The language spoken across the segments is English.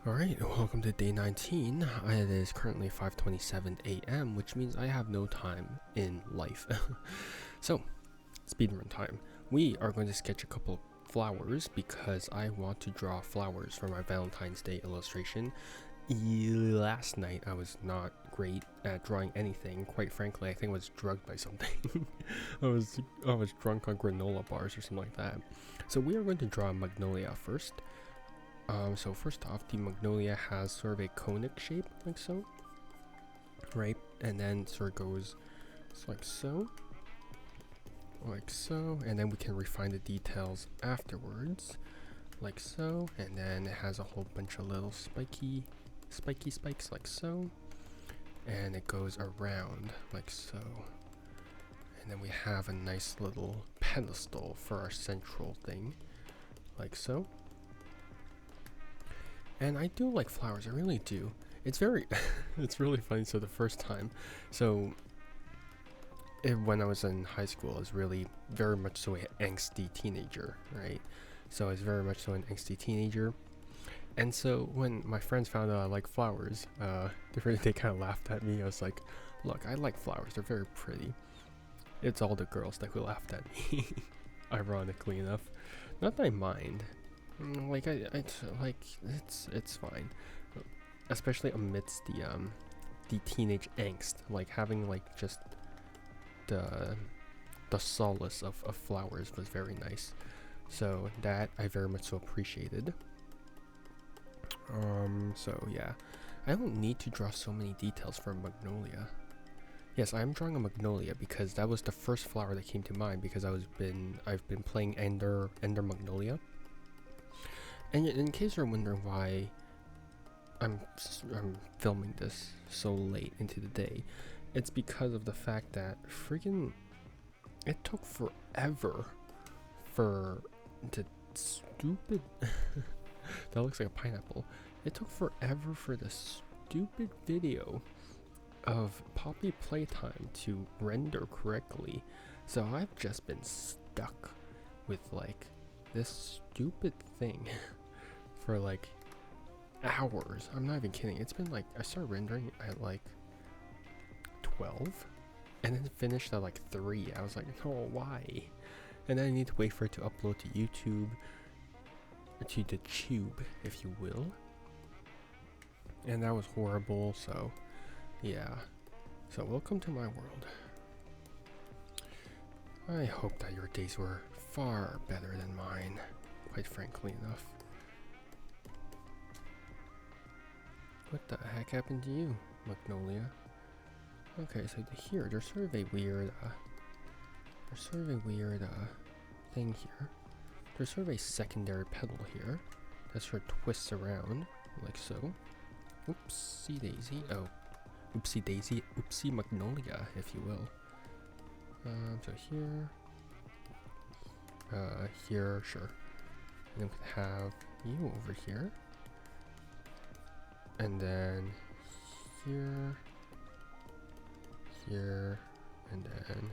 Alright, welcome to day 19. It is currently 5:27 a.m., which means I have no time in life. So, speedrun time. We are going to sketch a couple flowers because I want to draw flowers for my Valentine's Day illustration. Last night I was not great at drawing anything. Quite frankly, I think I was drugged by something. I was drunk on granola bars or something like that. So we are going to draw a magnolia first. So first off, the magnolia has sort of a conic shape, like so, right? And then sort of goes like so, and then we can refine the details afterwards, like so, and then it has a whole bunch of little spiky spikes, like so, and it goes around, like so. And then we have a nice little pedestal for our central thing, like so. And I do like flowers, I really do. It's very, it's really funny. So the first time, when I was in high school, I was really very much so an angsty teenager, right? So I was very much so an angsty teenager. And so when my friends found out I like flowers, they kind of laughed at me. I was like, look, I like flowers, they're very pretty. It's all the girls that who laughed at me, ironically enough. Not that I mind. Like it's fine, especially amidst the teenage angst. Like having like just the solace of flowers was very nice. So that I very much so appreciated. So yeah, I don't need to draw so many details for a magnolia. Yes, I am drawing a magnolia because that was the first flower that came to mind because I've been playing Ender Magnolia. And in case you're wondering why I'm filming this so late into the day, it's because of the fact that freaking it took forever for the stupid that looks like a pineapple. It took forever for the stupid video of Poppy Playtime to render correctly. So I've just been stuck with like this stupid thing for like hours. I'm not even kidding. It's been like I started rendering at like 12 and then finished at like 3. I was like, oh, why? And then I need to wait for it to upload to YouTube, to the tube, if you will. And that was horrible. So yeah, so welcome to my world. I hope that your days were far better than mine, quite frankly enough. What the heck happened to you, Magnolia? Okay, so here, there's sort of a weird, thing here. There's sort of a secondary petal here that sort of twists around, like so. Oopsie daisy. Oh, oopsie daisy, oopsie magnolia, if you will. So here, sure. And then we can have you over here. And then here, and then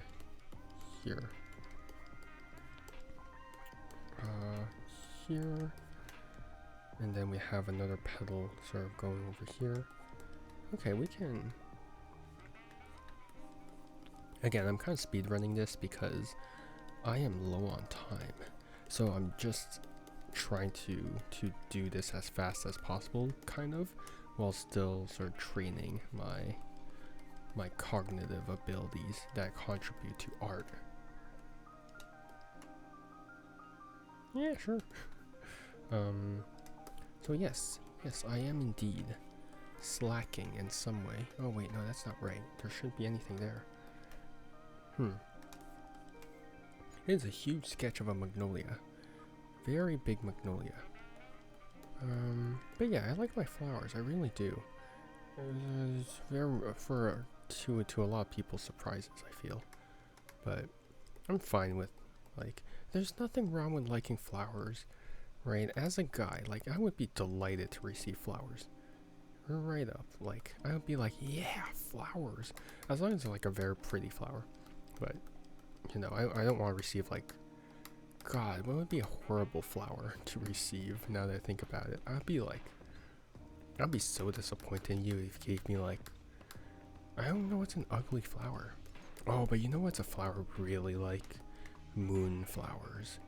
here. Here. And then we have another petal sort of going over here. Okay, we can... Again, I'm kind of speedrunning this because I am low on time. So I'm just trying to do this as fast as possible, kind of, while still sort of training my cognitive abilities that contribute to art. Yeah, sure. So yes, I am indeed slacking in some way. Oh wait, no, that's not right. There shouldn't be anything there. It is a huge sketch of a magnolia. Very big magnolia. But yeah, I like my flowers. I really do. It's very to a lot of people's surprises, I feel. But I'm fine with, like, there's nothing wrong with liking flowers, right? As a guy, like, I would be delighted to receive flowers. Right up. Like, I would be like, yeah, flowers. As long as they're like a very pretty flower. But, you know, I don't want to receive like, God, what would be a horrible flower to receive now that I think about it? I'd be like, I'd be so disappointed in you if you gave me like, I don't know what's an ugly flower. Oh, but you know what's a flower really like? Moonflowers.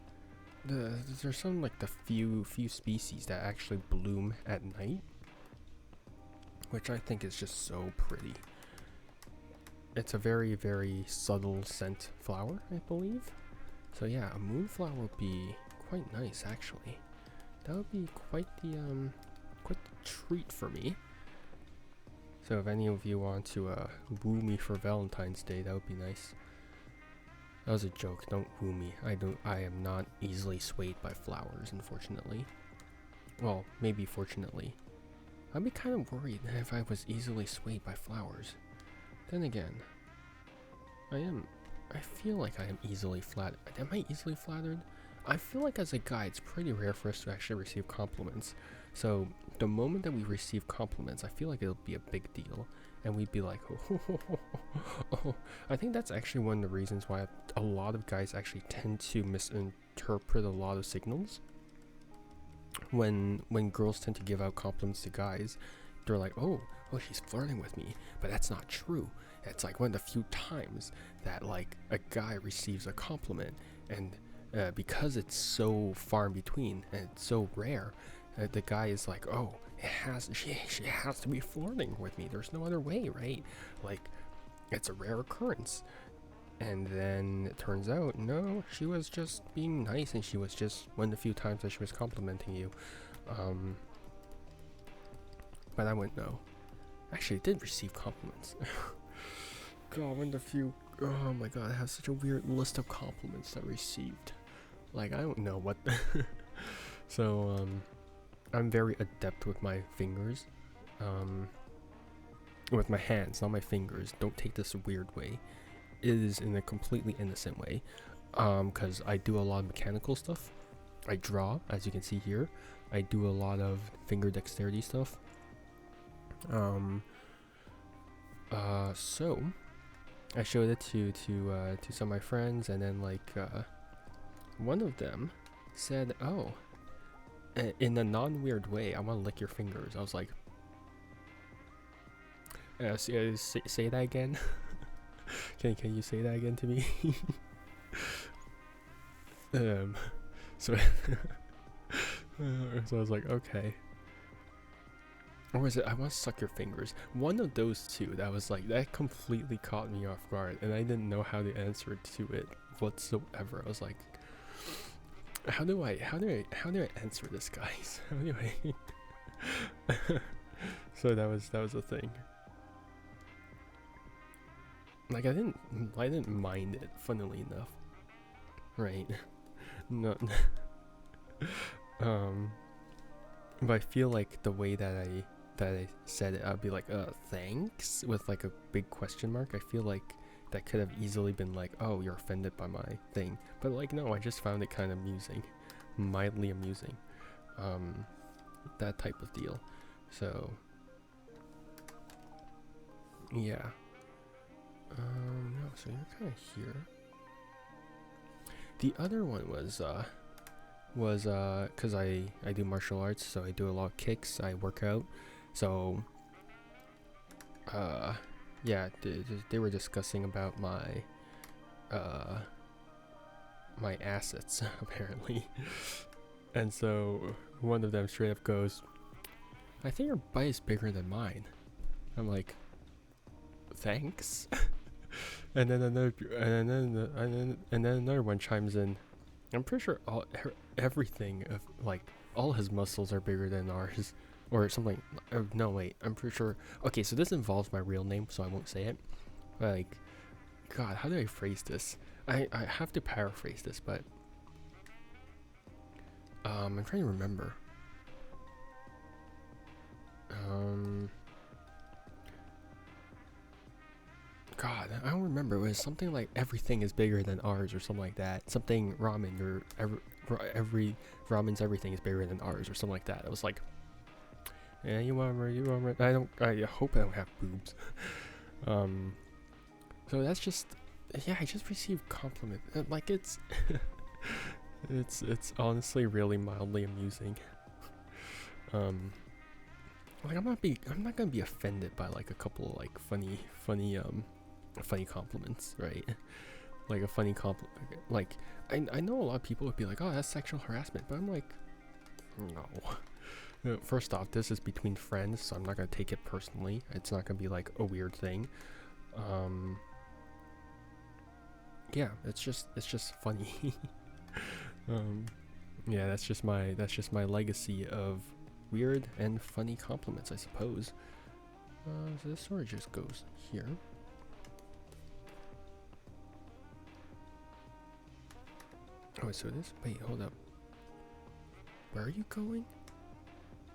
There's some like the few species that actually bloom at night, which I think is just so pretty. It's a very, very subtle scent flower, I believe. So yeah, a moonflower would be quite nice actually. That would be quite the treat for me. So if any of you want to woo me for Valentine's Day, that would be nice. That was a joke. Don't woo me. I am not easily swayed by flowers, unfortunately. Well, maybe fortunately. I'd be kind of worried if I was easily swayed by flowers. Then again, I feel like I am easily flattered. Am I easily flattered? I feel like as a guy, it's pretty rare for us to actually receive compliments. So the moment that we receive compliments, I feel like it'll be a big deal. And we'd be like, oh. I think that's actually one of the reasons why a lot of guys actually tend to misinterpret a lot of signals. When girls tend to give out compliments to guys, they're like, oh, she's flirting with me. But that's not true. It's like one of the few times that like a guy receives a compliment, and because it's so far in between and it's so rare, the guy is like, oh, she has to be flirting with me. There's no other way, right? Like, it's a rare occurrence. And then it turns out, no, she was just being nice, and she was just one of the few times that she was complimenting you. But I wouldn't know. Actually, I did receive compliments. God, one of the few. Oh my god, I have such a weird list of compliments that I received. Like, I don't know what. So, I'm very adept with my fingers. With my hands, not my fingers. Don't take this a weird way. It is in a completely innocent way. Because I do a lot of mechanical stuff. I draw, as you can see here. I do a lot of finger dexterity stuff. So I showed it to some of my friends, and then like one of them said, "Oh, in a non-weird way, I want to lick your fingers." I was like, say that again. Can you say that again to me? So so I was like, okay. Or was it, I want to suck your fingers? One of those two. That was like, that completely caught me off guard, and I didn't know how to answer to it whatsoever. I was like, how do I answer this, guys? How do I? So that was the thing. Like, I didn't mind it, funnily enough. Right. No. But I feel like the way that I said it, I'd be like, thanks, with like a big question mark. I feel like that could have easily been like, oh, you're offended by my thing. But like, no, I just found it kind of amusing, mildly amusing, that type of deal. So yeah. No, so you're kind of here. The other one was because I do martial arts, so I do a lot of kicks, I work out. So yeah, they were discussing about my my assets apparently. And so one of them straight up goes, "I think your butt is bigger than mine." I'm like, thanks. And then another one chimes in, "I'm pretty sure everything of like all his muscles are bigger than ours," or something. No, wait, I'm pretty sure. Okay, so this involves my real name, so I won't say it. Like, God, how do I phrase this? I have to paraphrase this, but I'm trying to remember. God, I don't remember. It was something like everything is bigger than ours, or something like that. Something ramen, or every ramen's everything is bigger than ours, or something like that. I was like, yeah, you want I hope I don't have boobs. So that's just, yeah, I just received compliment. Like, it's it's honestly really mildly amusing. like I'm not gonna be offended by like a couple of like funny compliments, right? Like a funny compliment. Like I know a lot of people would be like, oh, that's sexual harassment, but I'm like, no. First off, this is between friends, so I'm not gonna take it personally. It's not gonna be like a weird thing. Yeah, it's just funny. Yeah, that's just my legacy of weird and funny compliments, I suppose. So this sort of just goes here. Oh, so this, wait, hold up. Where are you going?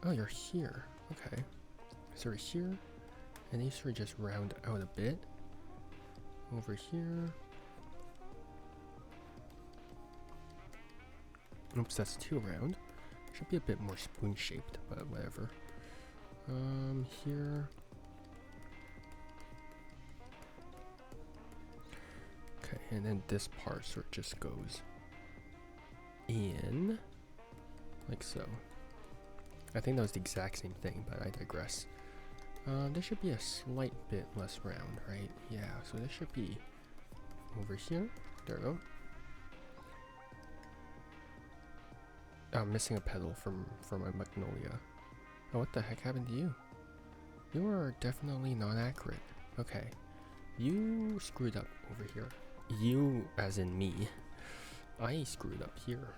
Oh, you're here. Okay. So we're here, and these sort of just round out a bit. Over here. Oops, that's too round. Should be a bit more spoon-shaped, but whatever. Here. Okay, and then this part sort of just goes in, like so. I think that was the exact same thing, but I digress. This should be a slight bit less round, right? Yeah, so this should be over here. There we go. I'm missing a petal from my magnolia. Oh, what the heck happened to you? You are definitely not accurate. Okay. You screwed up over here. You, as in me. I screwed up here.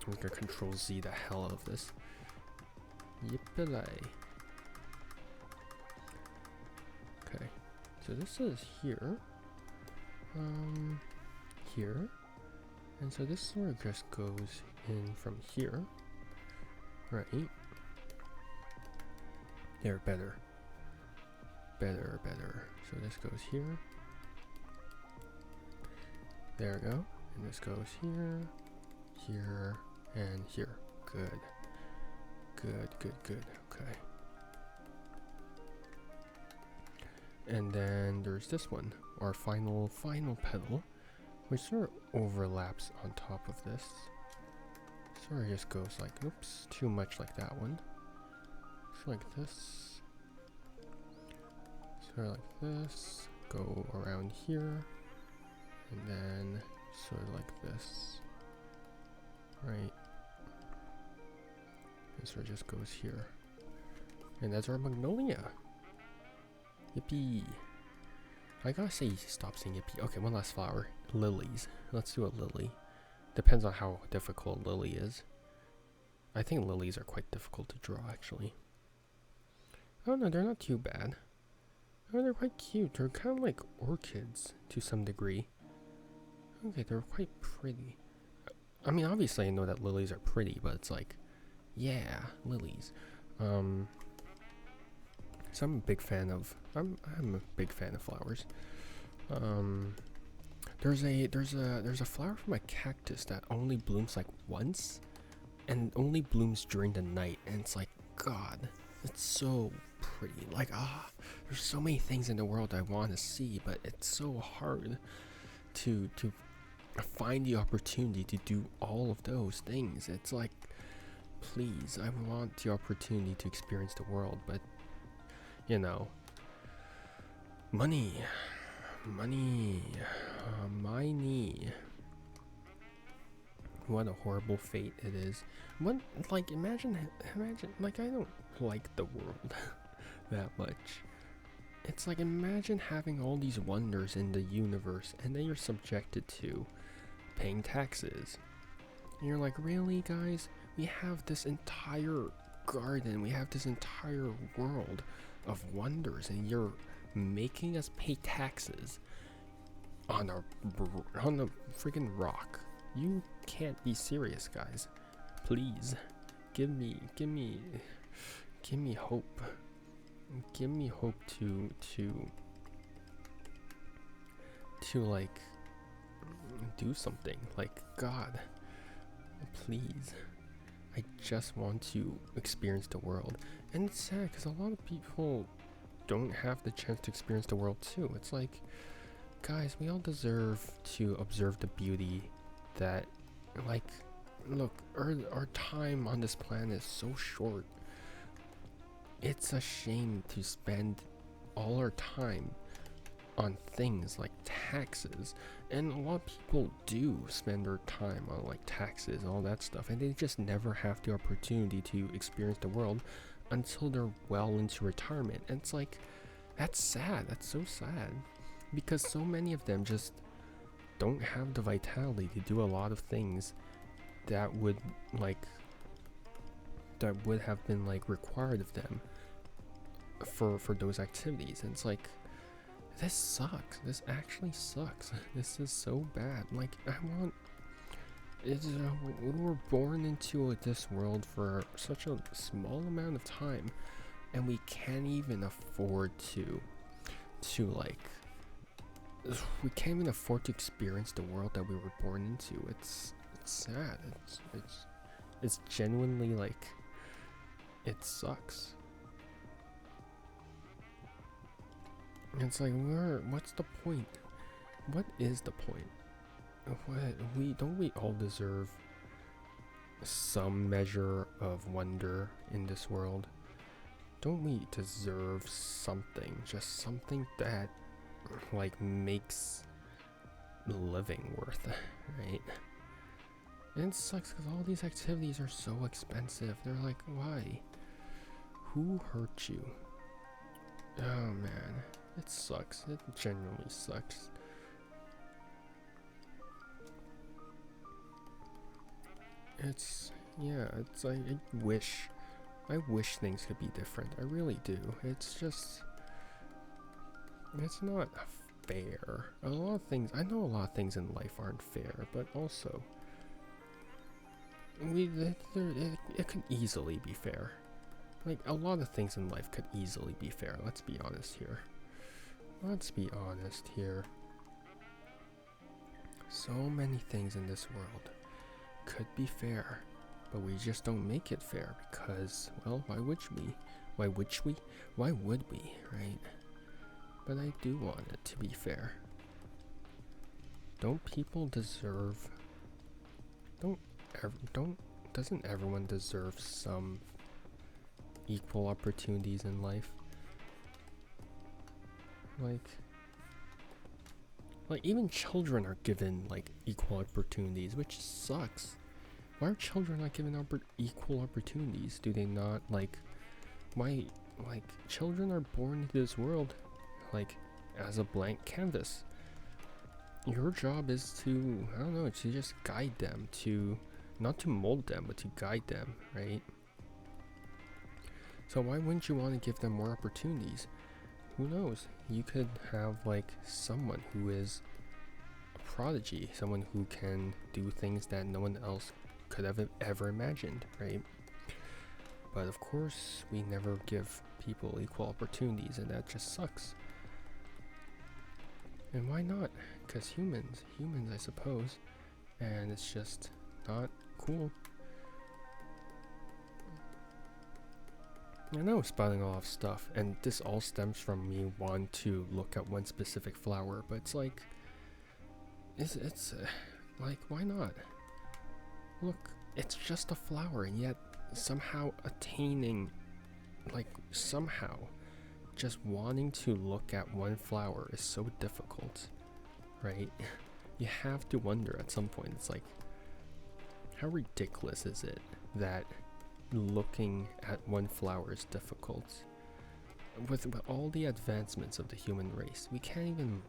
I'm gonna Control Z the hell out of this. Yippee. Okay. So this is here. Here. And so this sort of just goes in from here. Right. There, better. Better. So this goes here. There we go. And this goes here, here, and here. Good. Okay. And then there's this one, our final petal, which sort of overlaps on top of this. Sort of just goes like, oops, too much like that one. So like this. Sort of like this. Go around here. And then sort of like this. Right. And sort of just goes here. And that's our magnolia. Yippee. I gotta say, stop saying yippee. Okay, one last flower. Lilies. Let's do a lily. Depends on how difficult a lily is. I think lilies are quite difficult to draw, actually. Oh no, they're not too bad. Oh, they're quite cute. They're kind of like orchids to some degree. Okay, they're quite pretty. I mean, obviously I know that lilies are pretty, but it's like, yeah, lilies. So I'm a big fan of flowers. There's a flower from a cactus that only blooms like once, and only blooms during the night, and it's like, God, it's so pretty. Like, there's so many things in the world I want to see, but it's so hard to find the opportunity to do all of those things. It's like, please, I want the opportunity to experience the world, but you know, money, my knee. What a horrible fate it is. What, like, imagine, like, I don't like the world that much. It's like, imagine having all these wonders in the universe, and then you're subjected to paying taxes. And you're like, really, guys? We have this entire garden, we have this entire world of wonders, and you're making us pay taxes on a freaking rock. You can't be serious, guys. Please, give me hope. Give me hope to like do something. Like, God, please. I just want to experience the world. And it's sad because a lot of people don't have the chance to experience the world too. It's like, guys, we all deserve to observe the beauty that, like, look, our time on this planet is so short. It's a shame to spend all our time on things like taxes, and a lot of people do spend their time on like taxes and all that stuff, and they just never have the opportunity to experience the world until they're well into retirement. And it's like, that's sad. That's so sad, because so many of them just don't have the vitality to do a lot of things that would have been like required of them for those activities. And it's like, this sucks. This actually sucks. This is so bad. Like, we were born into this world for such a small amount of time, and we can't even afford to we can't even afford to experience the world that we were born into. It's sad. It's genuinely like, it sucks. It's like, what's the point? What is the point? Don't we all deserve some measure of wonder in this world? Don't we deserve something? Just something that like makes living worth it, right? And it sucks because all these activities are so expensive. They're like, why? Who hurt you? Oh man, it sucks. It genuinely sucks. It's like, I wish things could be different. I really do. It's just, it's not fair. I know a lot of things in life aren't fair, but also it could easily be fair. Like, a lot of things in life could easily be fair. Let's be honest here. So many things in this world could be fair, but we just don't make it fair because, well, why would we? Why would we, right? But I do want it to be fair. Don't people deserve... Doesn't everyone deserve some equal opportunities in life? Like even children are given like equal opportunities, which sucks. Why are children not given equal opportunities? Do they not why, children are born into this world like as a blank canvas. Your job is to, I don't know, to just guide them, to not to mold them, but to guide them, right? So why wouldn't you want to give them more opportunities? Who knows? You could have like someone who is a prodigy, someone who can do things that no one else could have ever imagined, right? But of course, we never give people equal opportunities, and that just sucks. And why not? Because humans, I suppose. And it's just not cool. I know I'm spouting a lot of stuff, and this all stems from me wanting to look at one specific flower, but it's like, it's like, why not? Look, it's just a flower, and yet somehow somehow just wanting to look at one flower is so difficult, right? You have to wonder at some point. It's like, how ridiculous is it that looking at one flower is difficult? With all the advancements of the human race, we can't even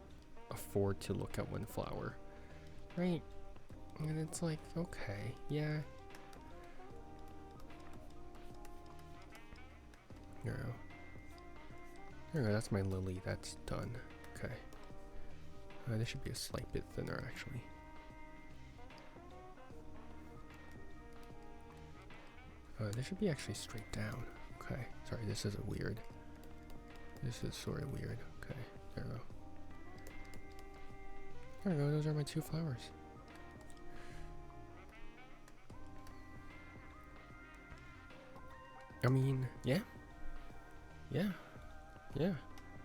afford to look at one flower, right? And it's like, okay, yeah. There we go, that's my lily, that's done. Okay. This should be a slight bit thinner, actually. This should be actually straight down. Okay, sorry, this is weird. This is sort of weird. Okay, there we go. There we go, those are my two flowers. I mean, yeah.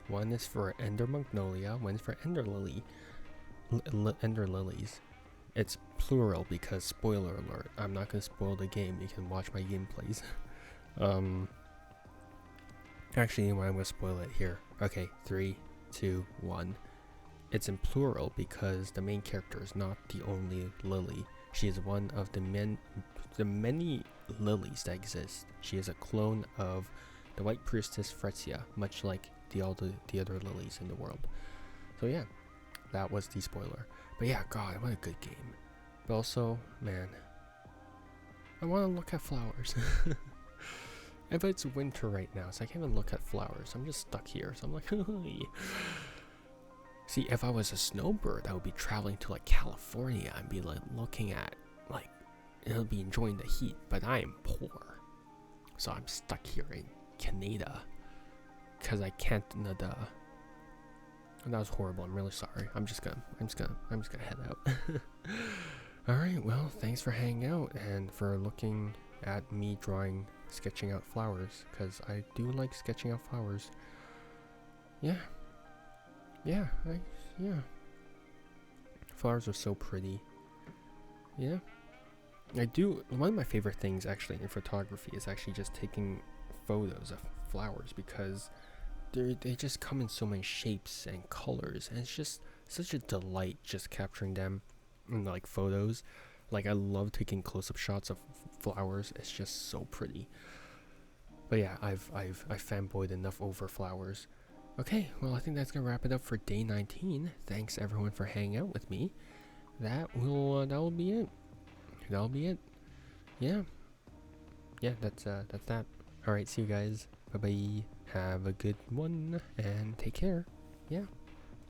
One is for Ender Magnolia, one is for Ender Lily. Ender Lilies. It's plural because spoiler alert. I'm not gonna spoil the game. You can watch my gameplays. Actually, anyway, I'm gonna spoil it here. Okay, 3, 2, 1. It's in plural because the main character is not the only Lily. She is one of the many lilies that exist. She is a clone of the White Priestess Fretzia, much like the other lilies in the world. So yeah, that was the spoiler. But yeah, God, what a good game. But also, man, I want to look at flowers. But it's winter right now, so I can't even look at flowers. I'm just stuck here, so I'm like, see, if I was a snowbird, I would be traveling to like California and be like looking at like, it'll be enjoying the heat. But I am poor, so I'm stuck here in Canada because I can't. That was horrible. I'm really sorry. I'm just gonna head out. All right. Well, thanks for hanging out and for looking at me sketching out flowers, because I do like sketching out flowers. Yeah. Flowers are so pretty. Yeah. One of my favorite things actually in photography is actually just taking photos of flowers, because they just come in so many shapes and colors, and it's just such a delight just capturing them in like photos. Like, I love taking close-up shots of flowers. It's just so pretty. But yeah, I've fanboyed enough over flowers. Okay, well, I think that's gonna wrap it up for day 19. Thanks everyone for hanging out with me. That will be it. That'll be it. Yeah, that's that. All right, see you guys. Bye bye. Have a good one and take care. Yeah.